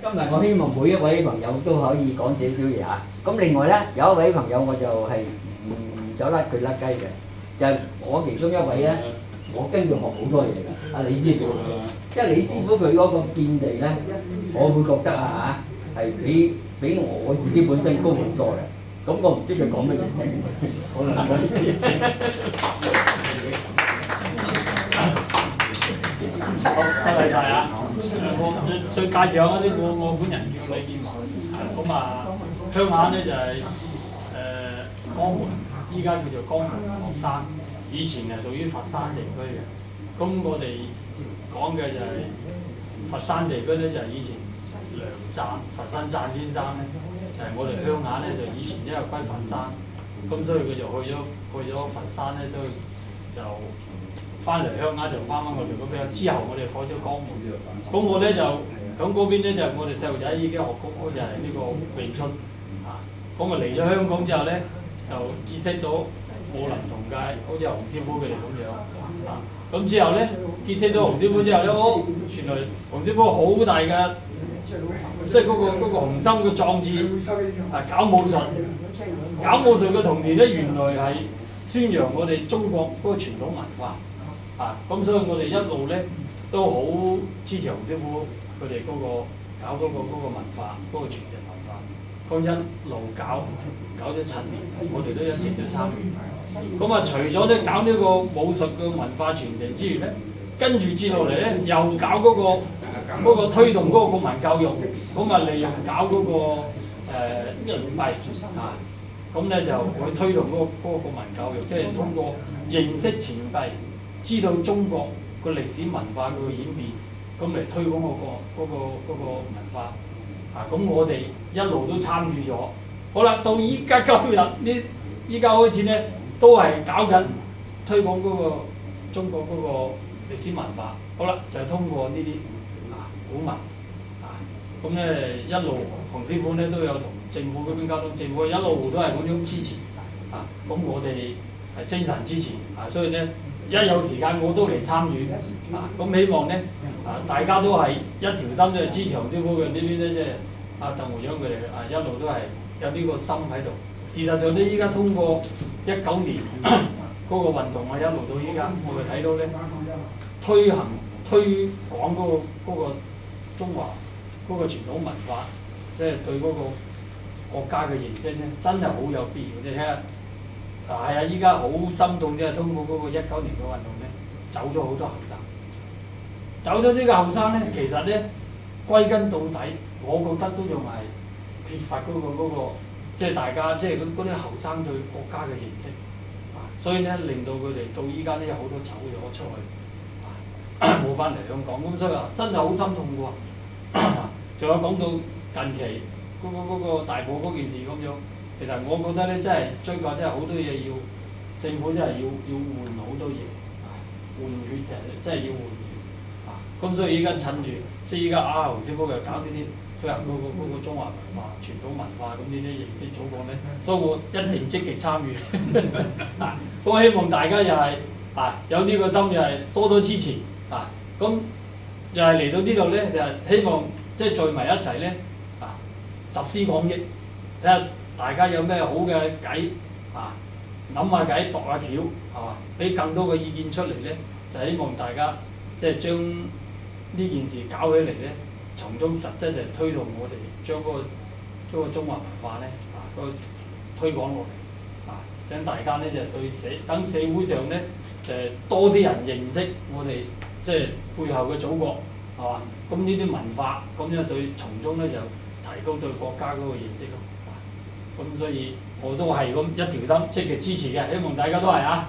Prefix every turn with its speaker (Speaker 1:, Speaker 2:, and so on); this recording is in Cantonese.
Speaker 1: 今日我希望每一位朋友都可以講少少嘢嚇。咁另外咧，有一位朋友我就係唔走甩佢甩雞嘅，就係我其中一位咧，我跟住學好多嘢㗎。阿李師傅，因為李師傅佢嗰個見地咧，我會覺得啊嚇係比我自己本身高好多嘅。咁我唔知佢講乜嘢聽，可能
Speaker 2: 好，多謝晒啊！我再介紹下嗰啲，我本人叫李建華，咁啊鄉下咧就係江門，依家叫做江門岳山，以前係屬於佛山地區嘅。咁我哋講嘅就係佛山地區咧，就係以前梁贊佛山贊先生咧，就係我哋鄉下咧就以前因為歸佛山，咁所以佢就去咗佛山咧，所以就翻嚟鄉下就翻我哋嗰邊，之後我哋改咗江門。咁我咧就響嗰邊咧就我哋細路仔已經學過就係呢個詠春啊。咁啊嚟咗香港之後咧，就結識咗武林同界，好似洪師傅佢哋咁樣啊。咁之後咧結識咗洪師傅之後咧，原來洪師傅好大嘅，即係嗰個雄心嘅壯志啊！搞武術嘅同時咧，原來係宣揚我哋中國嗰個傳統文化。啊，咁所以我哋一路咧都好支持洪師傅佢哋嗰個搞嗰個文化，嗰個傳承文化。咁一路搞咗7年，我哋都一直都參與。咁啊，除咗咧搞呢個武術嘅文化傳承之餘咧，跟住接落嚟咧又搞嗰個推動嗰個國民教育，咁啊利用搞嗰個錢幣啊，咁咧就會推動嗰個國民教育，即係通過認識錢幣。知道中國個歷史文化個演變，咁嚟推廣嗰個文化啊！咁我哋一路都參與咗。好啦，到依家今日依家開始咧，都係搞緊推廣嗰個中國嗰個歷史文化。好啦，就係通過呢啲古文啊，咁咧一路洪師傅咧都有同政府嗰邊溝通，政府一路都係咁樣支持啊。咁我哋係精神支持啊，所以咧。一有時間我都嚟參與啊！咁希望咧啊，大家都係一條心都係支持洪師傅嘅呢邊咧，即係阿鄧會長佢哋啊，一路都係有呢個心喺度。事實上咧，依家通過19年嗰個運動啊，一路到依家，我哋睇到咧推廣嗰個中華嗰個傳統文化，即係對嗰個國家嘅認識咧，真係好有必要。你睇下。係啊！依家好心痛啫，通過嗰個19年嘅運動咧，走咗好多後生。走咗呢個後生咧，其實咧歸根到底，我覺得都仲係缺乏嗰個，即係大家即係嗰啲後生對國家嘅認識啊，所以咧令到佢哋到依家咧有好多走咗出去，冇翻嚟香港。咁所以話真係好心痛嘅喎。仲有講到近期嗰個大埔嗰件事咁樣。其實我覺得咧，真係追究真係好多嘢要政府真係要換好多嘢，換血嘅，真係要換血啊！咁所以依家趁住，即係依家洪師傅又搞呢啲推行嗰個中華文化、傳統文化咁呢啲認識祖國咧，所以我一定積極參與啊！咁希望大家又係有呢個心，又係多支持啊！咁又係嚟到呢度咧，就係希望即係聚埋一齊咧集思廣益，睇下。大家有咩好嘅計啊？諗下計，度下橋，係嘛？俾更多嘅意見出嚟咧，就希望大家即係將呢件事搞起嚟咧，從中實質就推動我哋將嗰個中華文化咧推廣落嚟啊！等大家咧就對等社會上咧多啲人認識我哋即係背後嘅祖國，係嘛？咁呢啲文化咁樣對從中咧就提高對國家嗰個認識咯。咁所以我都係咁一條心積極支持嘅，希望大家都係啊。